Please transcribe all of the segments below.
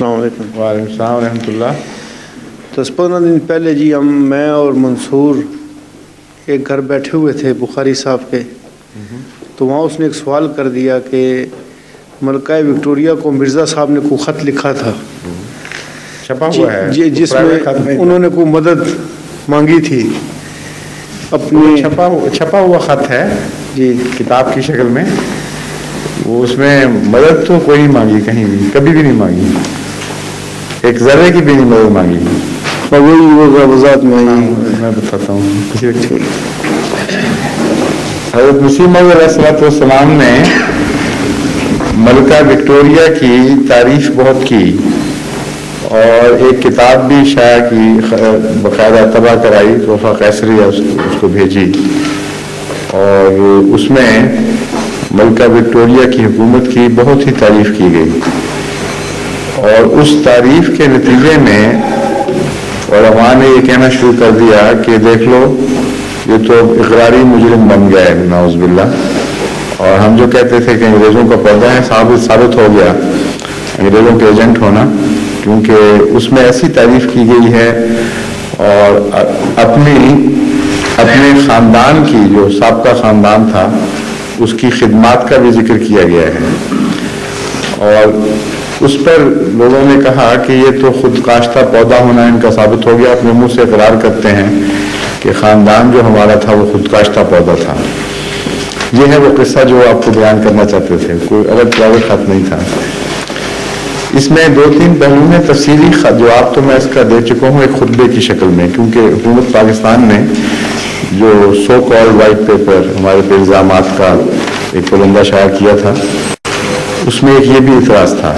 السلام علیکم۔ وعلیکم السلام ورحمۃ اللہ۔ 10-15 دن پہلے جی میں اور منصور ایک گھر بیٹھے ہوئے تھے بخاری صاحب کے، تو وہاں اس نے ایک سوال کر دیا کہ ملکہ وکٹوریہ کو مرزا صاحب نے کوئی خط لکھا تھا، چھپا ہوا ہے جی، جس میں انہوں نے کوئی مدد مانگی تھی اپنی، چھپا ہوا خط ہے جی کتاب کی شکل میں، وہ اس میں مدد تو کوئی نہیں مانگی، کہیں بھی کبھی بھی نہیں مانگی، ایک ذرے کی بھی نہیں مدد مانگی۔ وہی وہ وضاحت میں بتاتا ہوں۔ حضرت مسیح موعود علیہ السلام نے ملکہ وکٹوریہ کی تعریف بہت کی اور ایک کتاب بھی شائع کی، باقاعدہ طبع کرائی، تحفہ قیصریہ اس کو بھیجی، اور اس میں ملکہ وکٹوریہ کی حکومت کی بہت ہی تعریف کی گئی، اور اس تعریف کے نتیجے میں علماء نے یہ کہنا شروع کر دیا کہ دیکھ لو یہ تو اقراری مجرم بن گیا ہے، نعوذ باللہ، اور ہم جو کہتے تھے کہ انگریزوں کا پودا ہے، ثابت ہو گیا انگریزوں کے ایجنٹ ہونا، کیونکہ اس میں ایسی تعریف کی گئی ہے اور اپنے خاندان کی، جو سابقہ خاندان تھا، اس کی خدمات کا بھی ذکر کیا گیا ہے، اور اس پر لوگوں نے کہا کہ یہ تو خود کاشتہ پودا ہونا ان کا ثابت ہو گیا، اپنے منہ سے اقرار کرتے ہیں کہ خاندان جو ہمارا تھا وہ خود کاشتہ پودا تھا۔ یہ ہے وہ قصہ جو آپ کو بیان کرنا چاہتے تھے، کوئی الگ پرائیویٹ خط نہیں تھا۔ اس میں 2-3 پہلو میں تفصیلی جواب تو میں اس کا دے چکا ہوں ایک خطبے کی شکل میں، کیونکہ حکومت پاکستان نے جو سو کالڈ وائٹ پیپر ہمارے پہ الزامات کا ایک بلندہ شائع کیا تھا، اس میں ایک یہ بھی اعتراض تھا،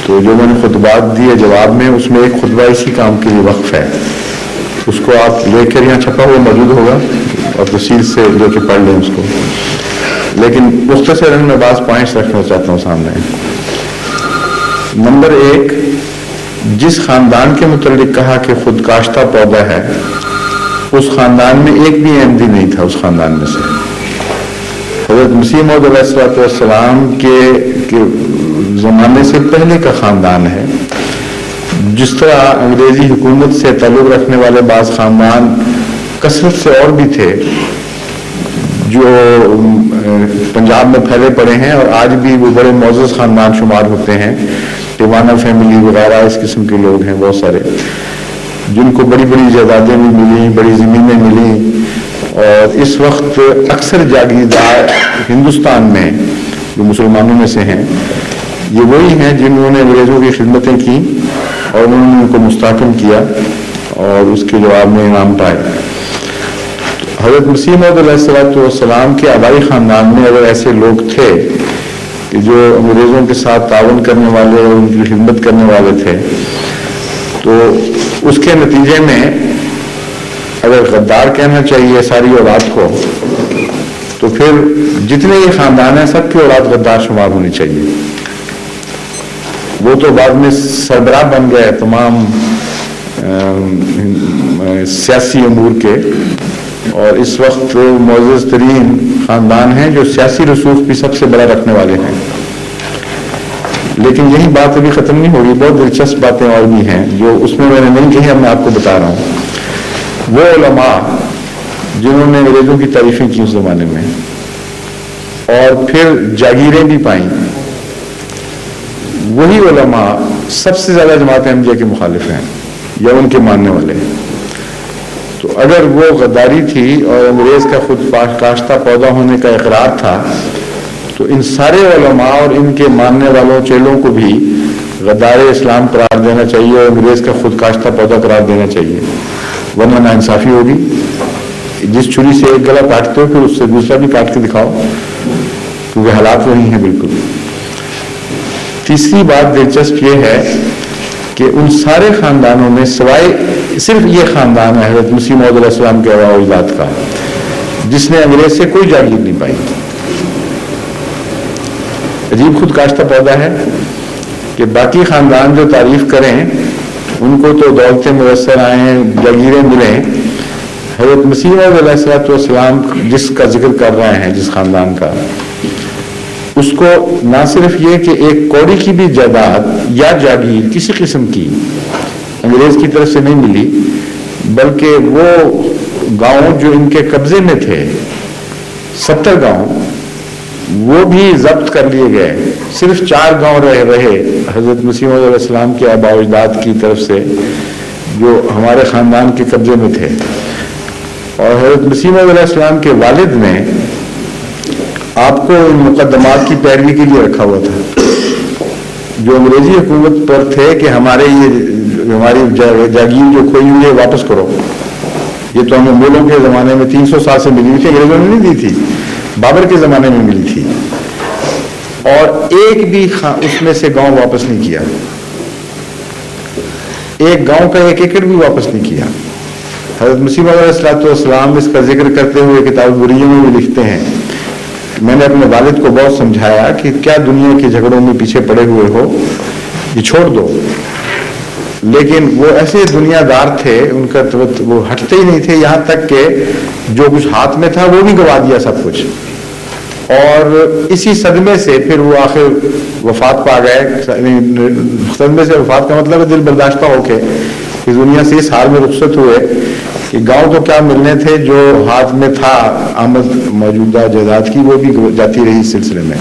تو جو میں نے خطبات دیے جواب میں، اس میں ایک خطبہ اسی کام کے لیے وقف ہے، اس کو آپ لے کر یہاں چھپا ہوا موجود ہوگا اور تفصیل سے لے کے پڑھ لیں اس کو، لیکن مختصراً میں بعض پوائنٹس رکھنا چاہتا ہوں سامنے۔ نمبر 1، جس خاندان کے متعلق کہا کہ خود کاشتہ پودا ہے، اس خاندان میں ایک بھی احمدی نہیں تھا، اس خاندان میں سے۔ حضرت مسیح موعود علیہ السلام کے زمانے سے پہلے کا خاندان ہے۔ جس طرح انگریزی حکومت سے تعلق رکھنے والے بعض خاندان کثرت سے اور بھی تھے جو پنجاب میں پھیلے پڑے ہیں، اور آج بھی وہ بڑے معزز خاندان شمار ہوتے ہیں، ٹیوانا فیملی وغیرہ اس قسم کے لوگ ہیں بہت سارے، جن کو بڑی بڑی جائیدادیں بھی ملی، بڑی زمینیں ملی، اور اس وقت اکثر جاگیردار ہندوستان میں جو مسلمانوں میں سے ہیں، یہ وہی ہیں جنہوں نے انگریزوں کی خدمتیں کی اور انہوں نے ان کو مستحکم کیا اور اس کے جواب میں انعام پائے۔ حضرت مسیح موعود علیہ السلام کے آبائی خاندان میں اگر ایسے لوگ تھے کہ جو انگریزوں کے ساتھ تعاون کرنے والے اور ان کی خدمت کرنے والے تھے، تو اس کے نتیجے میں اگر غدار کہنا چاہیے ساری اولاد کو، تو پھر جتنے یہ خاندان ہیں سب کی اولاد غدار شمار ہونی چاہیے۔ وہ تو بعد میں سربراہ بن گئے تمام سیاسی امور کے، اور اس وقت معزز ترین خاندان ہیں جو سیاسی رسوخ بھی سب سے بڑا رکھنے والے ہیں۔ لیکن یہی بات ابھی ختم نہیں ہوگی، بہت دلچسپ باتیں اور بھی ہیں جو اس میں نے نہیں کہی، اب میں آپ کو بتا رہا ہوں۔ وہ علماء جنہوں نے انگریزوں کی تعریفیں کی اس زمانے میں اور پھر جاگیریں بھی پائیں، وہی علماء سب سے زیادہ جماعت احمدیہ کے مخالف ہیں یا ان کے ماننے والے ہیں۔ تو اگر وہ غداری تھی اور انگریز کا خود کاشتہ پودا ہونے کا اقرار تھا، تو ان سارے علماء اور ان کے ماننے والوں چیلوں کو بھی غدار اسلام قرار دینا چاہیے اور انگریز کا خود کاشتہ پودا قرار دینا چاہیے، ورنہ ناانصافی ہوگی۔ جس چھری سے ایک گلا کاٹتے ہو پھر اس سے دوسرا بھی کاٹ کے دکھاؤ، کیونکہ حالات وہی ہیں بالکل۔ تیسری بات دلچسپ یہ ہے کہ ان سارے خاندانوں میں سوائے صرف یہ خاندان ہے حضرت مسیح موعود علیہ السلام کے آباء و اجداد کا، جس نے انگریز سے کوئی جاگیر نہیں پائی۔ عجیب خود کاشتہ پودا ہے کہ باقی خاندان جو تعریف کریں ان کو تو دولتیں میسر آئیں، جاگیریں ملیں، حضرت مسیح موعود علیہ السلام جس کا ذکر کر رہے ہیں، جس خاندان کا، اس کو نہ صرف یہ کہ ایک کوڑی کی بھی جائیداد یا جاگیر کسی قسم کی انگریز کی طرف سے نہیں ملی، بلکہ وہ گاؤں جو ان کے قبضے میں تھے 70 گاؤں وہ بھی ضبط کر لیے گئے، صرف 4 گاؤں رہے حضرت مسیح موعود علیہ السلام کے آباء و اجداد کی طرف سے جو ہمارے خاندان کے قبضے میں تھے، اور حضرت مسیح موعود علیہ السلام کے والد نے آپ کو ان مقدمات کی پیروی کے لیے رکھا ہوا تھا جو انگریزی حکومت پر تھے کہ ہماری جاگیر جو کھوئی ہوئی ہے واپس کرو، یہ تو ہمیں مغلوں کے زمانے میں 300 سال سے ملی ہوئی تھی، انگریزوں نے نہیں دی تھی، بابر کے زمانے میں ملی تھی، اور ایک بھی اس میں سے گاؤں واپس نہیں کیا، ایک گاؤں کا 1 ایکڑ بھی واپس نہیں کیا۔ حضرت مسیح موعود علیہ السلام اس کا ذکر کرتے ہوئے کتاب بریہ میں بھی لکھتے ہیں، میں نے اپنے والد کو بہت سمجھایا کہ کیا دنیا کے جھگڑوں میں پیچھے پڑے ہوئے ہو، یہ چھوڑ دو، لیکن وہ ایسے دنیا دار تھے، ان کا وہ ہٹتے ہی نہیں تھے، یہاں تک کہ جو کچھ ہاتھ میں تھا وہ بھی گوا دیا سب کچھ، اور اسی صدمے سے پھر وہ آخر وفات پا گئے۔ صدمے سے وفات کا مطلب ہے دل برداشتہ ہو کے اس دنیا سے اس حال میں رخصت ہوئے کہ گاؤں تو کیا ملنے تھے، جو ہاتھ میں تھا آمد موجودہ جائیداد کی وہ بھی جاتی رہی اس سلسلے میں۔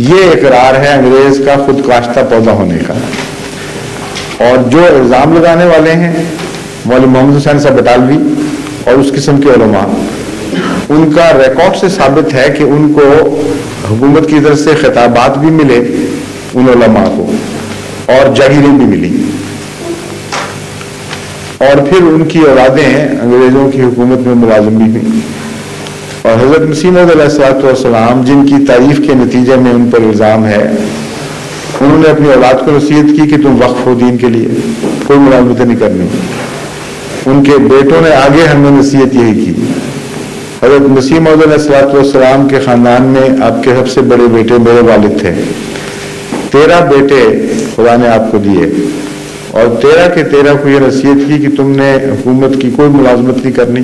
یہ اقرار ہے انگریز کا خود کاشتہ پودا ہونے کا، اور جو الزام لگانے والے ہیں مولوی محمد حسین صاحب بٹالوی اور اس قسم کے علماء، ان کا ریکارڈ سے ثابت ہے کہ ان کو حکومت کی طرف سے خطابات بھی ملے ان علماء کو، اور جاگیریں بھی ملی، اور پھر ان کی اولادیں انگریزوں کی حکومت میں ملازم بھی ہوئی، اور حضرت مسیح موعود علیہ السلام جن کی تعریف کے نتیجے میں ان پر الزام ہے، انہوں نے اپنی اولاد کو نصیحت کی کہ تم وقف ہو دین کے لیے، کوئی ملازمتیں نہیں کرنی۔ ان کے بیٹوں نے آگے ہمیں نصیحت یہی کی۔ حضرت مسیح موعود علیہ السلام کے خاندان میں آپ کے سب سے بڑے بیٹے میرے والد تھے، 13 بیٹے خدا نے آپ کو دیے، اور 13 کے 13 کو یہ نصیحت کی کہ تم نے حکومت کی کوئی ملازمت نہیں کرنی،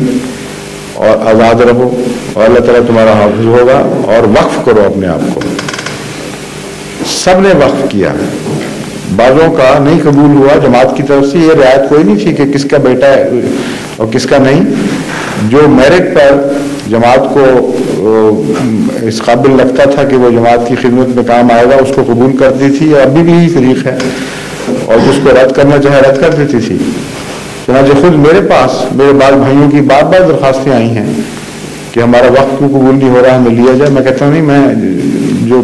اور آزاد رہو، اور اللہ تعالیٰ تمہارا حافظ ہوگا، اور وقف کرو اپنے آپ کو۔ سب نے وقف کیا، بعضوں کا نہیں قبول ہوا، جماعت کی طرف سے یہ رعایت کوئی نہیں تھی کہ کس کا بیٹا ہے اور کس کا نہیں، جو میرٹ پر جماعت کو اس قابل لگتا تھا کہ وہ جماعت کی خدمت میں کام آئے گا اس کو قبول کرتی تھی، اور ابھی بھی یہی طریق ہے، اور جس کو رد کرنا چاہے رد کر دیتی تھی۔ چنانچہ خود میرے پاس میرے بعض بھائیوں کی بار بار درخواستیں آئی ہیں کہ ہمارا وقت کیوں قبول نہیں ہو رہا، ہمیں لیا جائے۔ میں کہتا ہوں نہیں، میں جو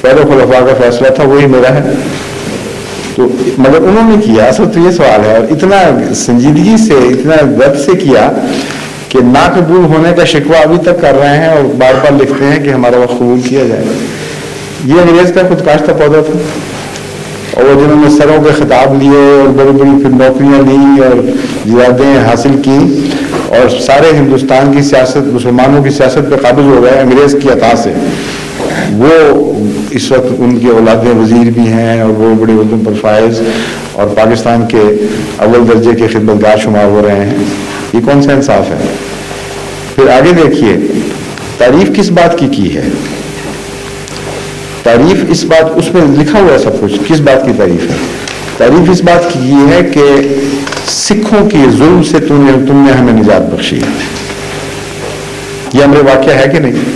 پہلے خلفاء کا فیصلہ تھا وہی میرا ہے، تو مگر انہوں نے کیا۔ اصل تو یہ سوال ہے، اور اتنا سنجیدگی سے اتنا ضبط سے کیا کہ ناقبول ہونے کا شکوہ ابھی تک کر رہے ہیں، اور بار بار لکھتے ہیں کہ ہمارا وقت قبول کیا جائے۔ یہ انگریز کا خود کاشتہ پودا تھا، اور وہ جنہوں نے سروں کے خطاب لیے اور بڑی بڑی پھر نوکریاں لی اور جائیدادیں حاصل کی، اور سارے ہندوستان کی سیاست، مسلمانوں کی سیاست پہ قابض ہو گئے انگریز کی عطا سے، وہ اس وقت ان کی اولادیں وزیر بھی ہیں، اور وہ بڑے عہدوں پر فائز اور پاکستان کے اول درجے کے خدمتگار شمار ہو رہے ہیں۔ یہ کون سا انصاف ہے؟ پھر آگے دیکھیے تعریف کس بات کی ہے۔ تعریف اس بات، اس میں لکھا ہوا ہے سب کچھ، کس بات کی تعریف ہے؟ تعریف اس بات کی ہے کہ سکھوں کی ظلم سے تم نے ہمیں نجات بخشی۔ یہ امر واقعہ ہے کہ نہیں؟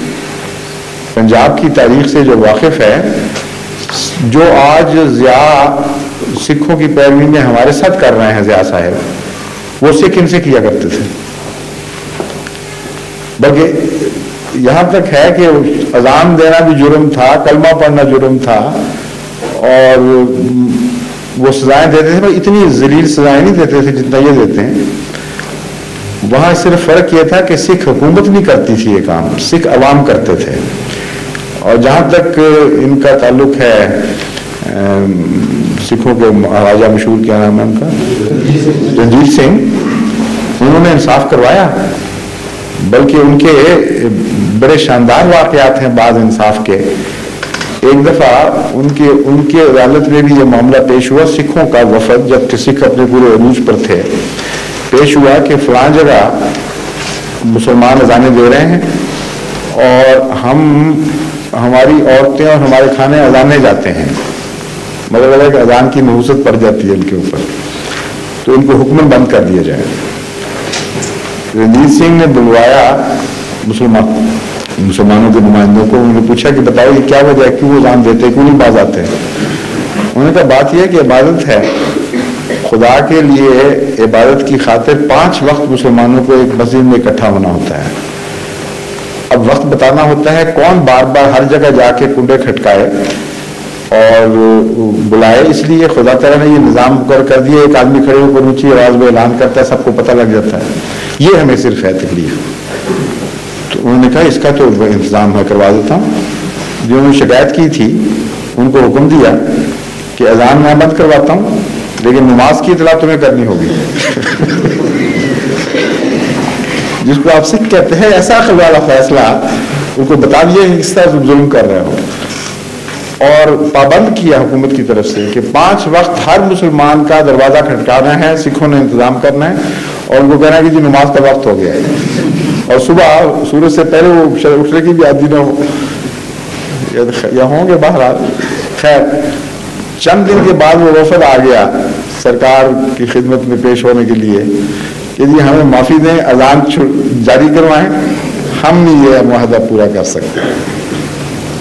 پنجاب کی تاریخ سے جو واقف ہے، جو آج ضیاء سکھوں کی پیروی میں ہمارے ساتھ کر رہے ہیں ضیاء صاحب، وہ سکھ ان سے کیا کرتے تھے، بلکہ یہاں تک ہے کہ اذان دینا بھی جرم تھا، کلمہ پڑھنا جرم تھا، اور وہ سزائیں دیتے تھے، اتنی ذلیل سزائیں نہیں دیتے تھے جتنا یہ دیتے ہیں۔ وہاں صرف فرق یہ تھا کہ سکھ حکومت نہیں کرتی تھی یہ کام، سکھ عوام کرتے تھے۔ اور جہاں تک ان کا تعلق ہے سکھوں کے راجہ مشہور، کیا نام ہے ان کا، رنجیت سنگھ، انہوں نے انصاف کروایا، بلکہ ان کے بڑے شاندار واقعات ہیں بعض انصاف کے۔ ایک دفعہ ان کے عدالت میں بھی یہ معاملہ پیش ہوا، سکھوں کا وفد جب سکھ اپنے پورے عروج پر تھے، پیش ہوا کہ فلاں جگہ مسلمان اذانیں دے رہے ہیں اور ہماری عورتیں اور ہمارے کھانے اذانے جاتے ہیں، مگر کہ اذان کی نحوست پڑ جاتی ہے ان کے اوپر، تو ان کو حکم بند کر دیا جائے۔ رنجیت سنگھ نے بلوایا مسلمانوں کے نمائندوں کو، انہوں نے پوچھا کہ بتاؤ یہ کیا وجہ ہے، کیوں اذان دیتے، کیوں نہیں باز آتے؟ انہوں نے کہا بات یہ ہے کہ عبادت ہے، خدا کے لیے عبادت کی خاطر 5 وقت مسلمانوں کو ایک مسجد میں اکٹھا ہونا ہوتا ہے۔ اب وقت بتانا ہوتا ہے، کون بار بار ہر جگہ جا کے کنڈے کھٹکائے اور بلائے، اس لیے خدا تعالیٰ نے یہ نظام مقرر کر دیا، ایک آدمی کھڑے ہو کر اونچی آواز میں اعلان کرتا ہے، سب کو پتہ لگ جاتا ہے، یہ ہمیں صرف ہے تکلیف۔ تو انہوں نے کہا اس کا تو انتظام میں کروا دیتا ہوں۔ جنہوں نے شکایت کی تھی ان کو حکم دیا کہ اذان میں بند کرواتا ہوں لیکن نماز کی اطلاع تمہیں کرنی ہوگی۔ جس کو آپ سکھ کہتے ہیں، ایسا عقل والا فیصلہ ان کو بتا دیا کہ کس طرح ظلم کر رہے ہو، اور پابند کیا حکومت کی طرف سے کہ 5 وقت ہر مسلمان کا دروازہ کھٹکانا ہے، سکھوں نے انتظام کرنا ہے، اور ان کو کہنا ہے کہ جی نماز کا وقت ہو گیا ہے، اور صبح سورج سے پہلے وہ اٹھنے کی بھی عادی نہ ہو یا ہوں گے۔ بہرحال خیر چند دن کے بعد وہ وفد آ گیا سرکار کی خدمت میں پیش ہونے کے لیے کہ جی ہمیں معافی دیں، اذان جاری کروائیں، ہم نہیں یہ معاہدہ پورا کر سکتے۔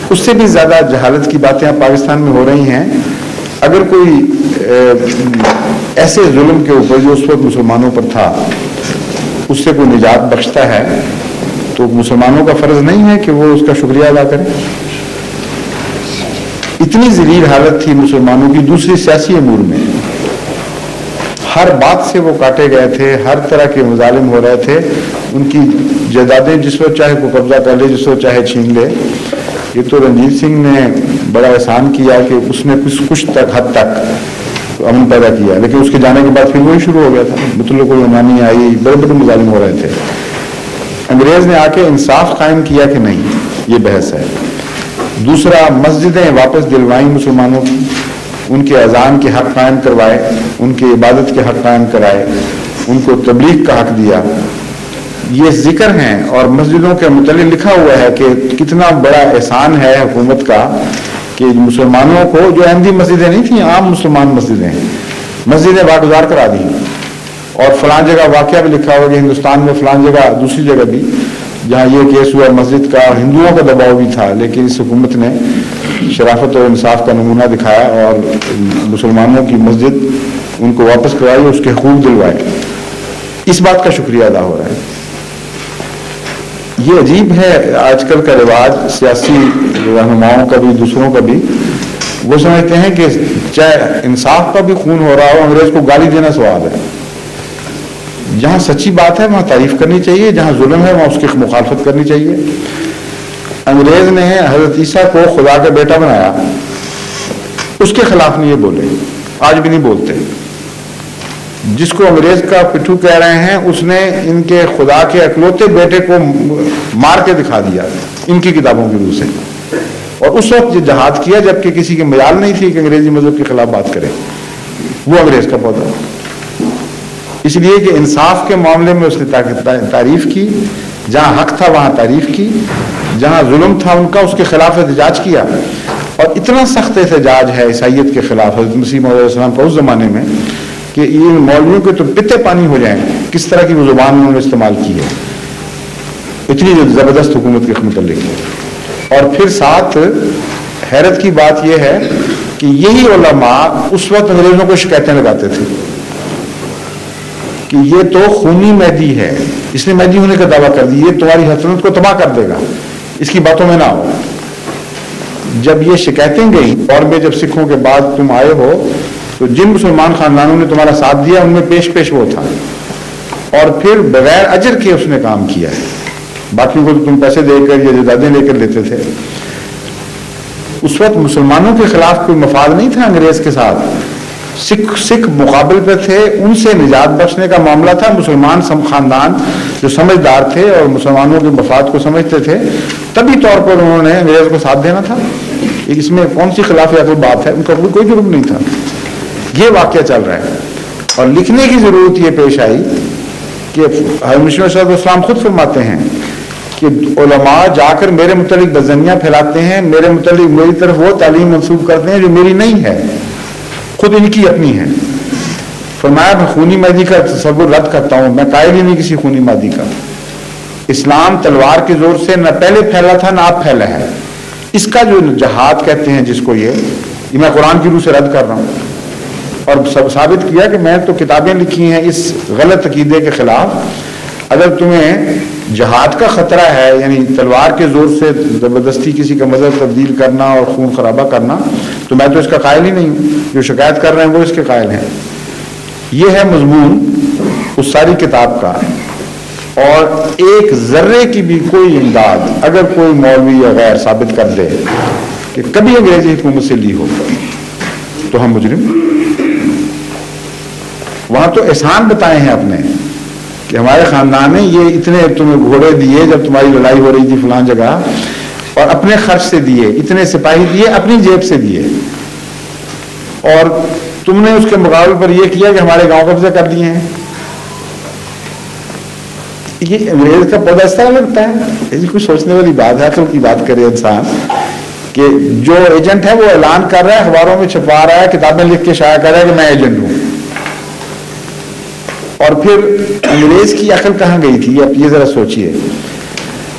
اس سے بھی زیادہ جہالت کی باتیں اب پاکستان میں ہو رہی ہیں۔ اگر کوئی ایسے ظلم کے اوپر جو اس وقت مسلمانوں پر تھا اس سے کوئی نجات بخشتا ہے تو مسلمانوں کا فرض نہیں ہے کہ وہ اس کا شکریہ ادا کریں۔ اتنی ذلیل حالت تھی مسلمانوں کی دوسری سیاسی امور میں، ہر بات سے وہ کاٹے گئے تھے، ہر طرح کے مظالم ہو رہے تھے، ان کی جائیدادیں جس وقت چاہے کو قبضہ کر لے، جس وقت چاہے چھین لے۔ یہ تو رنجیت سنگھ نے بڑا احسان کیا کہ اس نے کچھ حد تک امن پیدا کیا، لیکن اس کے جانے کے بعد پھر وہی شروع ہو گیا تھا، مطلق العنانی آئی، بڑے بڑے مظالم ہو رہے تھے۔ انگریز نے آ کے انصاف قائم کیا کہ نہیں، یہ بحث ہے۔ دوسرا، مسجدیں واپس دلوائیں مسلمانوں کی، ان کے اذان کے حق قائم کروائے، ان کے عبادت کے حق قائم کرائے، ان کو تبلیغ کا حق دیا۔ یہ ذکر ہیں، اور مسجدوں کے متعلق لکھا ہوا ہے کہ کتنا بڑا احسان ہے حکومت کا کہ مسلمانوں کو، جو احمدی مسجدیں نہیں تھیں، عام مسلمان مسجدیں واگزار کرا دی، اور فلاں جگہ واقعہ بھی لکھا ہوا کہ ہندوستان میں فلاں جگہ، دوسری جگہ بھی جہاں یہ کیس ہوا مسجد کا، ہندوؤں کا دباؤ بھی تھا، لیکن اس حکومت نے شرافت اور انصاف کا نمونہ دکھایا اور مسلمانوں کی مسجد ان کو واپس کرائی، اس کے حقوق دلوائے۔ اس بات کا شکریہ ادا ہو رہا ہے۔ یہ عجیب ہے آج کل کا رواج، سیاسی رہنماؤں کا بھی دوسروں کا بھی، وہ سمجھتے ہیں کہ چاہے انصاف کا بھی خون ہو رہا ہو، انگریز کو گالی دینا ثواب ہے۔ جہاں سچی بات ہے وہاں تعریف کرنی چاہیے، جہاں ظلم ہے وہاں اس کی مخالفت کرنی چاہیے۔ انگریز نے حضرت عیسیٰ کو خدا کا بیٹا بنایا، اس کے خلاف نہیں یہ بولے، آج بھی نہیں بولتے۔ جس کو انگریز کا پٹھو کہہ رہے ہیں اس نے ان کے خدا کے اکلوتے بیٹے کو مار کے دکھا دیا ان کی کتابوں کی روح سے، اور اس وقت یہ جہاد کیا جبکہ کسی کی مجال نہیں تھی کہ انگریزی مذہب کے خلاف بات کرے، وہ انگریز کا پودا۔ اس لیے کہ انصاف کے معاملے میں اس نے تعریف کی، جہاں حق تھا وہاں تعریف کی، جہاں ظلم تھا ان کا اس کے خلاف احتجاج کیا، اور اتنا سخت احتجاج ہے عیسائیت کے خلاف حضرت مسیح موعود علیہ السلام کا اس زمانے میں کہ ان مولویوں کے تو پتے پانی ہو جائیں، کس طرح کی وہ زبان انہوں نے استعمال کی ہے، اتنی زبردست حکومت کے متعلق ہے۔ اور پھر ساتھ حیرت کی بات یہ ہے کہ یہی علماء اس وقت انگریزوں کو شکایتیں لگاتے تھے کہ یہ تو خونی مہدی ہے، اس نے مہدی ہونے کا دعویٰ کر دی، یہ تمہاری حسنت کو تباہ کر دے گا، اس کی باتوں میں نہ ہو۔ جب یہ شکایتیں گئیں اور میں جب سکھوں کے بعد تم آئے ہو تو جن مسلمان خاندانوں نے تمہارا ساتھ دیا ان میں پیش وہ تھا، اور پھر بغیر اجر کے اس نے کام کیا ہے، باقی کو تو تم پیسے دے کر یا جائیدادیں لے کر لیتے تھے۔ اس وقت مسلمانوں کے خلاف کوئی مفاد نہیں تھا انگریز کے ساتھ، سکھ مقابل پہ تھے، ان سے نجات بخشنے کا معاملہ تھا۔ مسلمان خاندان جو سمجھدار تھے اور مسلمانوں کے مفاد کو سمجھتے تھے، طبی طور پر انہوں نے انگریز کو ساتھ دینا تھا، اس میں کون سی خلاف یا کوئی بات ہے، ان کا کوئی جرم نہیں تھا۔ یہ واقعہ چل رہا ہے، اور لکھنے کی ضرورت یہ پیش آئی کہ حضرت مسیح علیہ السلام خود فرماتے ہیں کہ علماء جا کر میرے متعلق بدظنیاں پھیلاتے ہیں، میرے متعلق میری طرف وہ تعلیم منسوب کرتے ہیں جو میری نہیں ہے، خود ان کی اپنی ہے۔ فرمایا میں خونی مہدی کا تصور رد کرتا ہوں، میں قائل ہی نہیں کسی خونی مہدی کا۔ اسلام تلوار کے زور سے نہ پہلے پھیلا تھا نہ اب پھیلا ہے۔ اس کا جو جہاد کہتے ہیں جس کو یہ میں قرآن کی روح سے رد کر رہا ہوں اور ثابت کیا کہ میں تو کتابیں لکھی ہیں اس غلط عقیدے کے خلاف۔ اگر تمہیں جہاد کا خطرہ ہے، یعنی تلوار کے زور سے زبردستی کسی کا مذہب تبدیل کرنا اور خون خرابہ کرنا، تو میں تو اس کا قائل ہی نہیں ہوں۔ جو شکایت کر رہے ہیں وہ اس کے قائل ہیں۔ یہ ہے مضمون اس ساری کتاب کا، اور ایک ذرے کی بھی کوئی امداد اگر کوئی مولوی یا غیر ثابت کر دے کہ کبھی انگریزی حکومت سے لی ہو تو ہم مجرم۔ وہاں تو احسان بتائے ہیں اپنے کہ ہمارے خاندان نے یہ اتنے تمہیں گھوڑے دیے جب تمہاری لڑائی ہو رہی تھی فلان جگہ، اور اپنے خرچ سے دیے، اتنے سپاہی دیے اپنی جیب سے دیے، اور تم نے اس کے مقابلے پر یہ کیا کہ ہمارے گاؤں قبضہ کر لیے ہیں۔ یہ انگریز کا پودا اس طرح لگتا ہے؟ یہ کچھ سوچنے والی بات ہے۔ عقل کی بات کرے انسان کہ جو ایجنٹ ہے وہ اعلان کر رہا ہے، اخباروں میں چھپوا رہا ہے، کتابیں لکھ کے شائع کر رہا ہے کہ میں ایجنٹ ہوں، اور پھر انگریز کی عقل کہاں گئی تھی؟ اب یہ ذرا سوچئے۔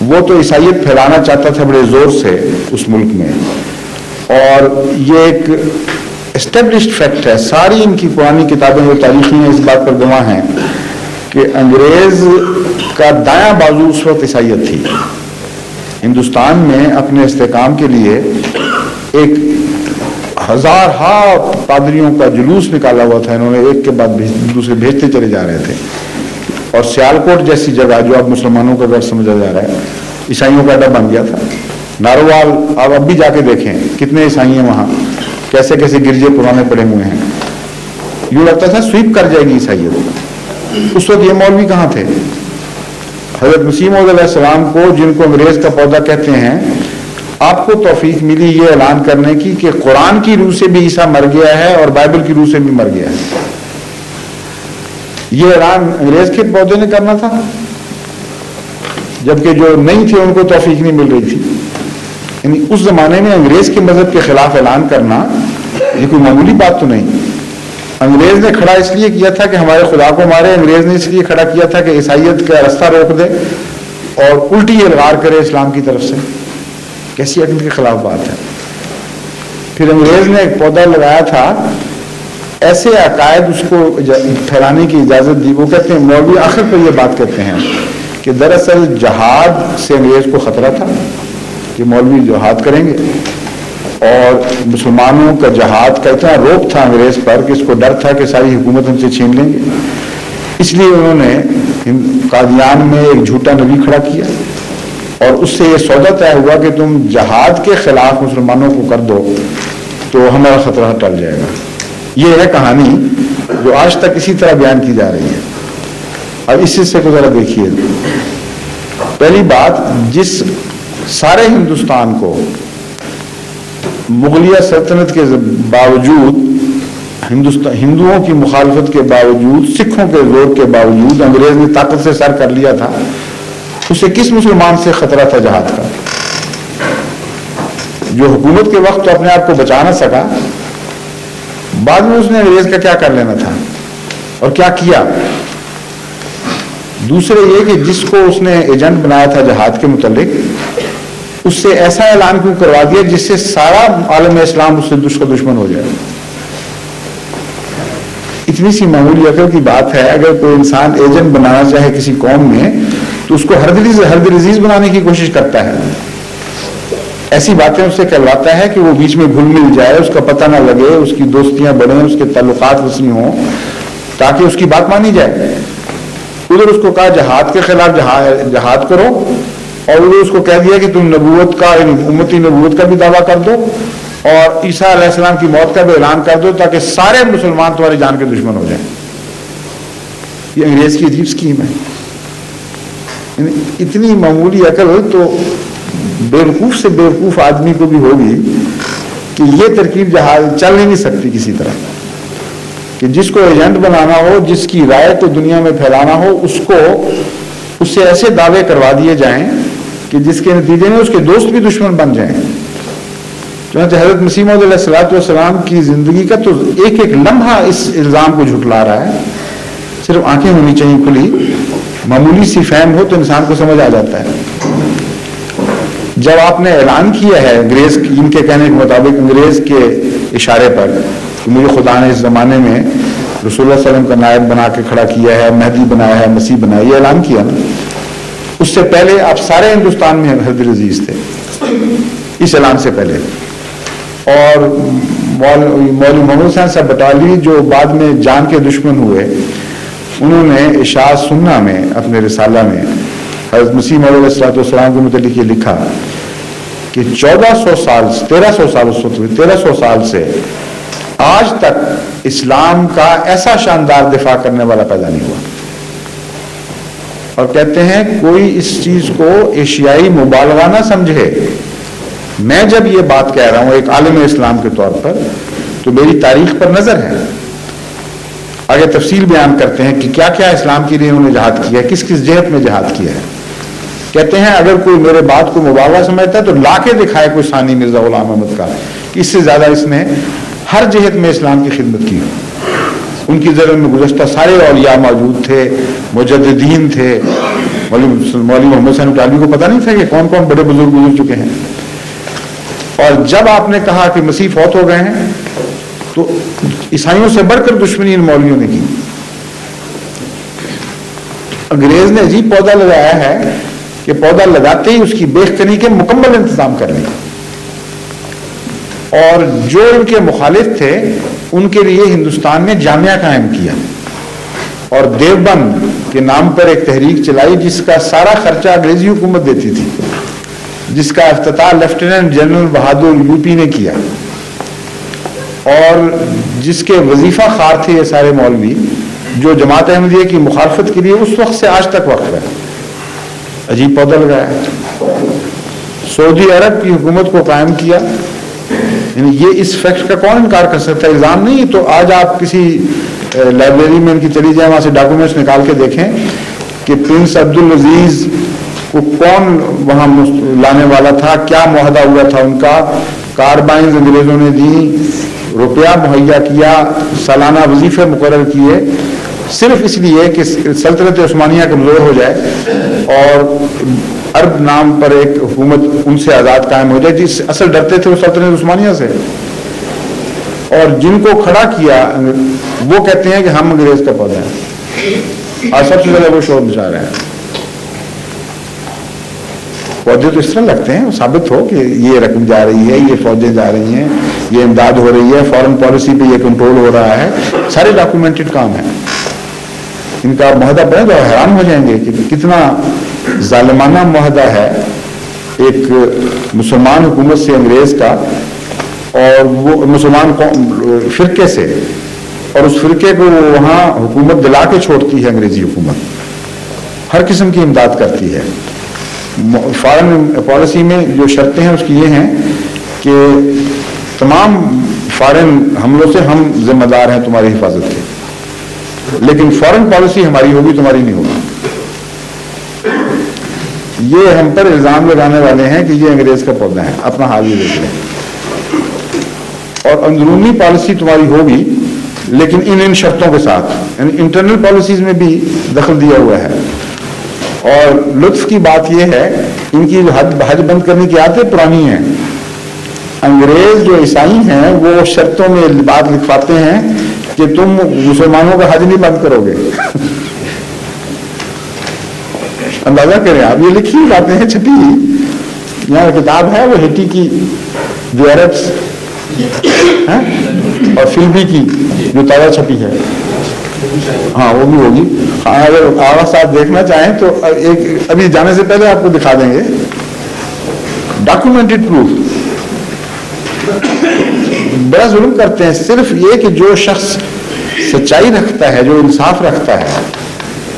وہ تو عیسائیت پھیلانا چاہتا تھا بڑے زور سے اس ملک میں، اور یہ ایک اسٹیبلشڈ فیکٹ ہے، ساری ان کی پرانی کتابیں جو تاریخی ہیں اس بات پر گواہ ہیں کہ انگریز کا دایاں بازو اس وقت عیسائیت تھی۔ ہندوستان میں اپنے استحکام کے لیے ایک ہزارہا پادریوں کا جلوس نکالا ہوا تھا، انہوں نے ایک کے بعد دوسرے بھیجتے چلے جا رہے تھے، اور سیالکوٹ جیسی جگہ جو اب مسلمانوں کا گھر سمجھا جا رہا ہے عیسائیوں کا اڈا بن گیا تھا۔ ناروال آپ اب بھی جا کے دیکھیں کتنے عیسائی ہیں وہاں، کیسے کیسے گرجے پرانے پڑے ہوئے ہیں، یوں لگتا تھا سویپ کر جائے گی عیسائیت۔ اس وقت یہ مولوی کہاں تھے؟ حضرت مسیح موعود علیہ السلام کو، جن کو انگریز کا پودا کہتے ہیں، آپ کو توفیق ملی یہ اعلان کرنے کی کہ قرآن کی روح سے بھی عیسیٰ مر گیا ہے اور بائبل کی روح سے بھی مر گیا ہے۔ یہ اعلان انگریز کے پودے نے کرنا تھا، جبکہ جو نہیں تھے ان کو توفیق نہیں مل رہی تھی۔ یعنی اس زمانے میں انگریز کے مذہب کے خلاف اعلان کرنا یہ کوئی معمولی بات تو نہیں۔ انگریز نے کھڑا اس لیے کیا تھا کہ ہمارے خدا کو مارے، انگریز نے اس لیے کھڑا کیا تھا کہ عیسائیت کا راستہ روک دے اور الٹی الغار کرے اسلام کی طرف سے۔ کیسی عقل کے خلاف بات ہے۔ پھر انگریز نے ایک پودا لگایا تھا، ایسے عقائد اس کو پھیلانے کی اجازت دی۔ وہ کہتے ہیں، مولوی آخر پر یہ بات کہتے ہیں کہ دراصل جہاد سے انگریز کو خطرہ تھا کہ مولوی جہاد کریں گے، اور مسلمانوں کا جہاد کا اتنا روک تھا انگریز پر کہ اس کو ڈر تھا کہ ساری حکومت ہم سے چھین لیں گے۔ اس لیے انہوں نے قادیان میں ایک جھوٹا نبی کھڑا کیا، اور اس سے یہ سودا طے ہوا کہ تم جہاد کے خلاف مسلمانوں کو کر دو تو ہمارا خطرہ ٹل جائے گا۔ یہ ہے کہانی جو آج تک اسی طرح بیان کی جا رہی ہے۔ اب اس حصے کو ذرا دیکھیے۔ پہلی بات، جس سارے ہندوستان کو مغلیہ سلطنت کے باوجود، ہندوؤں کی مخالفت کے باوجود، سکھوں کے زور کے باوجود انگریز نے طاقت سے سر کر لیا تھا، اسے کس مسلمان سے خطرہ تھا جہاد کا؟ جو حکومت کے وقت تو اپنے آپ کو بچا نہ سکا، بعد میں اس نے انگریز کا کیا کر لینا تھا اور کیا کیا؟ دوسرے یہ کہ جس کو اس نے ایجنٹ بنایا تھا جہاد کے متعلق، اس سے ایسا اعلان کیوں کروا دیا جس سے سارا عالم اسلام اس سے دشمن ہو جائے؟ اتنی سی معمولی عقل کی بات ہے۔ اگر کوئی انسان ایجنٹ بنانا چاہے کسی قوم میں تو اس کو ہرد عزیز بنانے کی کوشش کرتا ہے، ایسی باتیں اس سے کہلواتا ہے کہ وہ بیچ میں گھل مل جائے، اس کا پتہ نہ لگے، اس کی دوستیاں بڑھیں، اس کے تعلقات وسیع ہوں، تاکہ اس کی بات مانی جائے۔ ادھر اس کو کہا جہاد کے خلاف جہاد کرو، اور ادھر اس کو کہہ دیا کہ تم نبوت کا، یعنی امتی نبوت کا بھی دعویٰ کر دو اور عیسیٰ علیہ السلام کی موت کا بھی اعلان کر دو تاکہ سارے مسلمان تمہاری جان کے دشمن ہو جائیں۔ یہ انگریز کی عجیب اسکیم ہے۔ یعنی اتنی معمولی عقل تو بیوقوف سے بیوقوف آدمی کو بھی ہوگی کہ یہ ترکیب جہاد چل ہی نہیں سکتی کسی طرح، کہ جس کو ایجنٹ بنانا ہو، جس کی رائے کو دنیا میں پھیلانا ہو، اس سے ایسے دعوے کروا دیے جائیں کہ جس کے نتیجے میں اس کے دوست بھی دشمن بن جائیں. چنانچہ حضرت مسیح موعود علیہ الصلوۃ والسلام کی زندگی کا تو ایک ایک لمحہ اس الزام کو جھٹلا رہا ہے. صرف آنکھیں ہونی چاہیے کھلی، معمولی سی فہم ہو تو انسان کو سمجھ آ جاتا ہے. جب آپ نے اعلان کیا ہے انگریز، ان کے کہنے کے مطابق انگریز کے اشارے پر کہ مجھے خدا نے اس زمانے میں رسول اللہ صلی اللہ علیہ وسلم کا نائب بنا کے کھڑا کیا ہے، مہدی بنایا ہے، مسیح بنایا، یہ اعلان کیا نا، اس سے پہلے آپ سارے ہندوستان میں حضرت عزیز تھے اس اعلان سے پہلے. اور مولوی محمد حسین صاحب بٹالی جو بعد میں جان کے دشمن ہوئے، انہوں نے اشاعت سنہ میں اپنے رسالہ میں حضرت مسیح موعود علیہ الصلوۃ والسلام کے متعلق یہ لکھا کہ 1300 سال سے آج تک اسلام کا ایسا شاندار دفاع کرنے والا پیدا نہیں ہوا. اور کہتے ہیں کوئی اس چیز کو ایشیائی مبالغہ نہ سمجھے. میں جب یہ بات کہہ رہا ہوں ایک عالم اسلام کے طور پر تو میری تاریخ پر نظر ہے. آگے تفصیل بیان کرتے ہیں کہ کیا کیا اسلام کے لیے انہوں نے جہاد کیا ہے، کس کس جہت میں جہاد کیا ہے. کہتے ہیں اگر کوئی میرے بات کو مبالغہ سمجھتا ہے تو لا کے دکھائے کوئی ثانی مرزا غلام احمد کا، اس سے زیادہ اس نے ہر جہت میں اسلام کی خدمت کی. ان کی زرعی میں گزشتہ سارے اولیاء موجود تھے، مجددین تھے. مولوی محمد حسین بٹالوی کو پتہ نہیں تھا کہ کون کون بڑے بزرگ گزر چکے ہیں. اور جب آپ نے کہا کہ مسیح فوت ہو گئے ہیں تو عیسائیوں سے بڑھ کر دشمنی ان مولویوں نے کی. انگریز نے عجیب پودا لگایا ہے کہ پودا لگاتے ہی اس کی بیخ کنی کے مکمل انتظام کر لیا. اور جو ان کے مخالف تھے ان کے لیے ہندوستان میں جامعہ قائم کیا اور دیوبند کے نام پر ایک تحریک چلائی جس کا سارا خرچہ انگریزی حکومت دیتی تھی، جس کا افتتاح لیفٹیننٹ جنرل بہادر یوپی نے کیا، اور جس کے وظیفہ خار تھے یہ سارے مولوی جو جماعت احمدیہ کی مخالفت کے لیے اس وقت سے آج تک وقف ہے. عجیب پودا لگایا ہے. سعودی عرب کی حکومت کو قائم کیا. یعنی یہ اس فیکٹ کا کون انکار کر سکتا ہے؟ الزام نہیں. تو آج آپ کسی لائبریری میں ان کی چلی جائیں، وہاں سے ڈاکومنٹس نکال کے دیکھیں کہ پرنس عبدالعزیز کو کون وہاں لانے والا تھا، کیا معاہدہ ہوا تھا ان کا، کاربائنز انگریزوں نے دی، روپیہ مہیا کیا، سالانہ وظیفے مقرر کیے، صرف اس لیے کہ سلطنت عثمانیہ کمزور ہو جائے اور عرب نام پر ایک حکومت ان سے آزاد قائم ہو جائے. جس اصل ڈرتے تھے وہ سلطنت عثمانیہ سے. اور جن کو کھڑا کیا وہ کہتے ہیں کہ ہم انگریز کا پودا ہے، اور سب سے زیادہ وہ شور مچا رہے ہیں. فوجیں تو اس طرح لگتے ہیں ثابت ہو کہ یہ رقم جا رہی ہے، یہ فوجیں جا رہی ہیں، یہ امداد ہو رہی ہے، فارن پالیسی پہ یہ کنٹرول ہو رہا ہے، سارے ڈاکومنٹڈ کام ہے. ان کا معاہدہ پڑھیں تو حیران ہو جائیں گے کہ کتنا ظالمانہ معاہدہ ہے ایک مسلمان حکومت سے انگریز کا، اور وہ مسلمان فرقے سے، اور اس فرقے کو وہاں حکومت دلا کے چھوڑتی ہے. انگریزی حکومت ہر قسم کی امداد کرتی ہے. فارن پالیسی میں جو شرطیں ہیں اس کی یہ ہیں کہ تمام فارن حملوں سے ہم ذمہ دار ہیں تمہاری حفاظت کے، لیکن فارن پالیسی ہماری ہوگی تمہاری نہیں ہوگی. یہ ہم پر الزام لگانے والے ہیں کہ یہ انگریز کا پودا ہے. اپنا حال یہ دیکھ لیں. اور اندرونی پالیسی تمہاری ہوگی لیکن ان شرطوں کے ساتھ، یعنی انٹرنل پالیسیز میں بھی دخل دیا ہوا ہے. اور لطف کی بات یہ ہے ان کی جو حج بند کرنے کی عادتیں پرانی ہیں. انگریز جو عیسائی ہیں وہ شرطوں میں بات لکھواتے ہیں کہ تم مسلمانوں کا حج نہیں بند کرو گے. اندازہ کریں آپ، یہ لکھی باتیں ہیں، چھپی یہاں کتاب ہے وہ ہیٹی کی دی عربس اور فلبی کی جو تازہ چھپی ہے، ہاں وہ بھی ہوگی. اگر آغا صاحب دیکھنا چاہیں تو ایک ابھی جانے سے پہلے آپ کو دکھا دیں گے ڈاکومنٹڈ پروف. بڑا ظلم کرتے ہیں. صرف یہ کہ جو شخص سچائی رکھتا ہے، جو انصاف رکھتا ہے،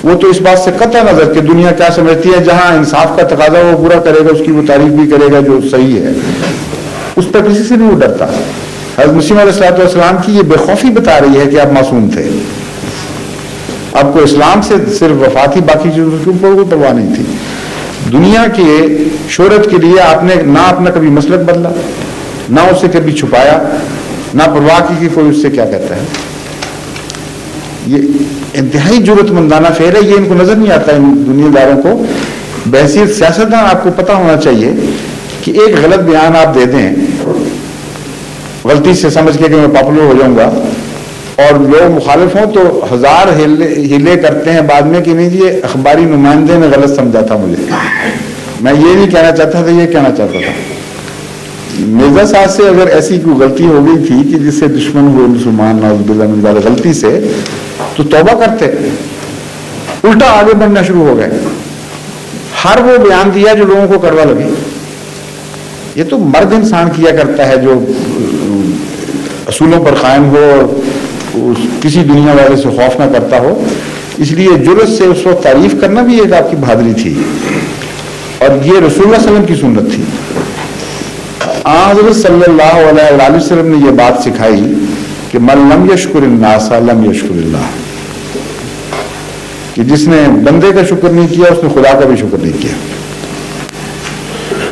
وہ تو اس بات سے قطع نظر کہ دنیا کیا سمجھتی ہے، جہاں انصاف کا تقاضا وہ پورا کرے گا، اس کی وہ تعریف بھی کرے گا جو صحیح ہے، اس پر کسی سے نہیں وہ ڈرتا. حضرت مسیح علیہ السلام کی یہ بے خوفی بتا رہی ہے کہ آپ معصوم تھے. آپ کو اسلام سے صرف وفات ہی، باقی چیزوں کے اوپر کوئی پرواہ نہیں تھی. دنیا کے شہرت کے لیے آپ نے نہ اپنا کبھی مسلک بدلا، نہ اسے کبھی چھپایا، نہ پرواہ کی کہ کوئی اس سے کیا کہتا ہے. یہ انتہائی جرأت مندانہ فعل ہے. یہ ان کو نظر نہیں آتا، ان دنیا داروں کو. بحیثیت سیاستدان آپ کو پتہ ہونا چاہیے کہ ایک غلط بیان آپ دے دیں غلطی سے سمجھ کے کہ میں پاپولر ہو جاؤں گا، اور لوگ مخالف ہوں تو ہزار ہیلے کرتے ہیں بعد میں کہ نہیں جی یہ اخباری نمائندے نے غلط سمجھا تھا مجھے، میں یہ نہیں کہنا چاہتا تھا، یہ کہنا چاہتا تھا. مرزا صاحب سے اگر ایسی کوئی غلطی ہو گئی تھی کہ جس سے دشمن ہوئے مسلمان نعوذ باللہ من ذالک غلطی سے، تو توبہ کرتے، الٹا آگے بڑھنا شروع ہو گئے. ہر وہ بیان دیا جو لوگوں کو کڑوا لگے. یہ تو مرد انسان کیا کرتا ہے جو اصولوں پر قائم ہو اور کسی دنیا والے سے خوف نہ کرتا ہو. اس لیے جرأت سے اس وقت تعریف کرنا بھی ایک آپ کی بہادری تھی، اور یہ رسول اللہ صلی اللہ علیہ وسلم کی سنت تھی. حضرت صلی اللہ علیہ وسلم نے یہ بات سکھائی کہ من لم یشکر الناس لم یشکر اللہ، کہ جس نے بندے کا شکر نہیں کیا اس نے خدا کا بھی شکر نہیں کیا.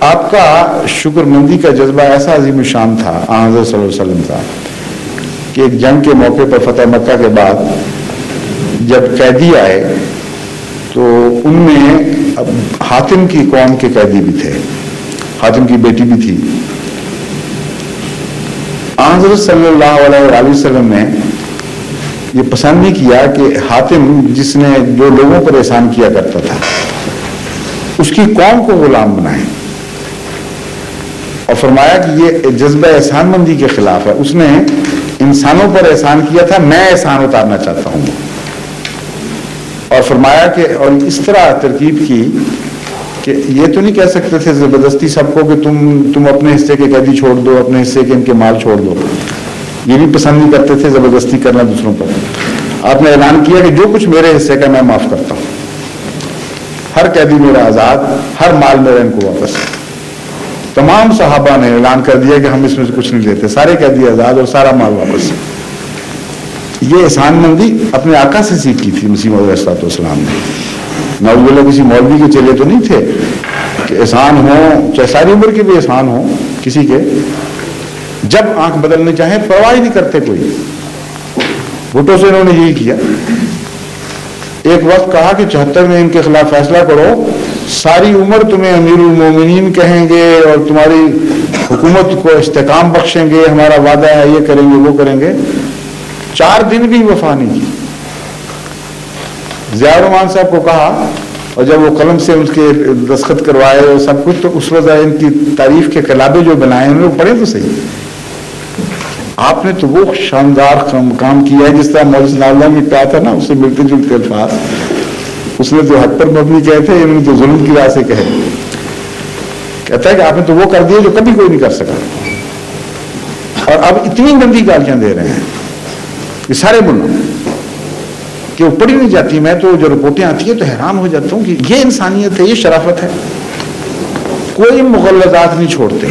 آپ کا شکر مندی کا جذبہ ایسا عظیم الشان تھا حضرت صلی اللہ علیہ وسلم کا کہ ایک جنگ کے موقع پر فتح مکہ کے بعد جب قیدی آئے تو ان میں حاتم کی قوم کے قیدی بھی تھے، حاتم کی بیٹی بھی تھی. حضرت صلی اللہ علیہ وسلم نے یہ پسند نہیں کیا کہ حاتم جس نے جو لوگوں پر احسان کیا کرتا تھا اس کی قوم کو غلام بنائے، اور فرمایا کہ یہ جذبہ احسان مندی کے خلاف ہے. اس نے انسانوں پر احسان کیا تھا، میں احسان اتارنا چاہتا ہوں. اور فرمایا کہ اور اس طرح ترکیب کی کہ یہ تو نہیں کہہ سکتے تھے زبردستی سب کو کہ تم اپنے حصے کے قیدی چھوڑ دو، اپنے حصے کے ان کے مال چھوڑ دو. یہ بھی پسند نہیں کرتے تھے زبردستی کرنا دوسروں پر. آپ نے اعلان کیا کہ جو کچھ میرے حصے کا میں معاف کرتا ہوں، ہر قیدی میرا آزاد، ہر مال میرا ان کو واپس. تمام صحابہ نے اعلان کر دیا کہ ہم اس میں سے کچھ نہیں لیتے، سارے قیدی آزاد اور سارا مال واپس. یہ احسان مندی اپنے آقا سے سیکھی تھی مسیح موعود علیہ السلام نے. نعوذ باللہ کسی مولوی کے چلے تو نہیں تھے کہ احسان ہو چاہے ساری عمر کے بھی احسان ہو کسی کے، جب آنکھ بدلنے چاہیں پرواہ ہی نہیں کرتے کوئی. بھٹو سے انہوں نے یہی کیا. ایک وقت کہا کہ 74 میں ان کے خلاف فیصلہ کرو، ساری عمر تمہیں امیر المومنین کہیں گے اور تمہاری حکومت کو استحکام بخشیں گے، ہمارا وعدہ ہے یہ کریں گے وہ کریں گے. 4 دن بھی وفا نہیں کی. ضیاء الرحمان صاحب کو کہا، اور جب وہ قلم سے ان کے دستخط کروائے اور سب کچھ، تو اس وقت ان کی تعریف کے کلابے جو بنائے انہوں نے پڑھے تو صحیح. آپ نے تو وہ شاندار کام کیا ہے جس طرح مولوی ثناء اللہ نے کہا تھا نا، اس سے ملتے جلتے الفاظ. اس نے تو حق پر مبنی کہے تھے، انہوں نے تو ظلم کی راہ سے کہے. کہتا ہے کہ آپ نے تو وہ کر دیا جو کبھی کوئی نہیں کر سکا، اور اب اتنی گندی گالیاں دے رہے ہیں یہ سارے ملوں کہ وہ پڑھی نہیں جاتی. میں تو جو رپورٹیں آتی ہیں تو حیران ہو جاتا ہوں کہ یہ انسانیت ہے، یہ شرافت ہے. کوئی مغلظات نہیں چھوڑتے.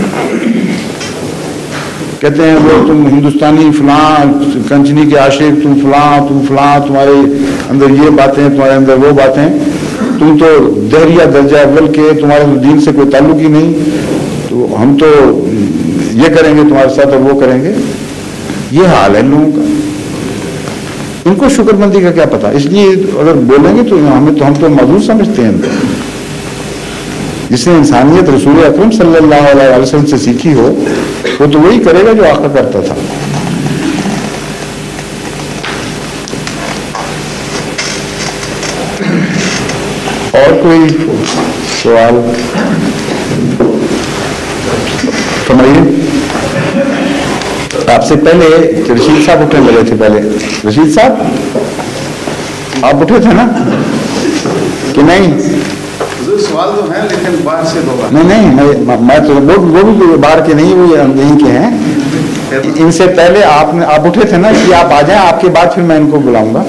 کہتے ہیں وہ تم ہندوستانی فلاں، کنچنی کے عاشق، تم فلاں، تمہارے اندر یہ باتیں، تمہارے اندر وہ باتیں، تم تو دہریہ درجہ اول کے، تمہارے دین سے کوئی تعلق ہی نہیں، تو ہم تو یہ کریں گے تمہارے ساتھ اور وہ کریں گے. یہ حال ہے لوگوں کا. ان کو شکر مندی کا کیا پتا. اس لیے اگر بولیں گے تو ہم تو معذور سمجھتے ہیں. جس نے انسانیت رسول اکرم صلی اللہ علیہ وسلم سے سیکھی ہو وہ تو وہی کرے گا جو آقا کرتا تھا. اور کوئی سوال فرمائیے. آپ سے پہلے رشید صاحب اٹھنے لگے تھے. پہلے رشید صاحب آپ اٹھے تھے نا کہ نہیں؟ سوال تو ہے لیکن باہر سے ہوگا. نہیں میں تو وہ بھی باہر کے نہیں، وہ یہیں کے ہیں. ان سے پہلے آپ اٹھے تھے نا کہ آپ آ جائیں، آپ کے بعد پھر میں ان کو بلاؤں گا.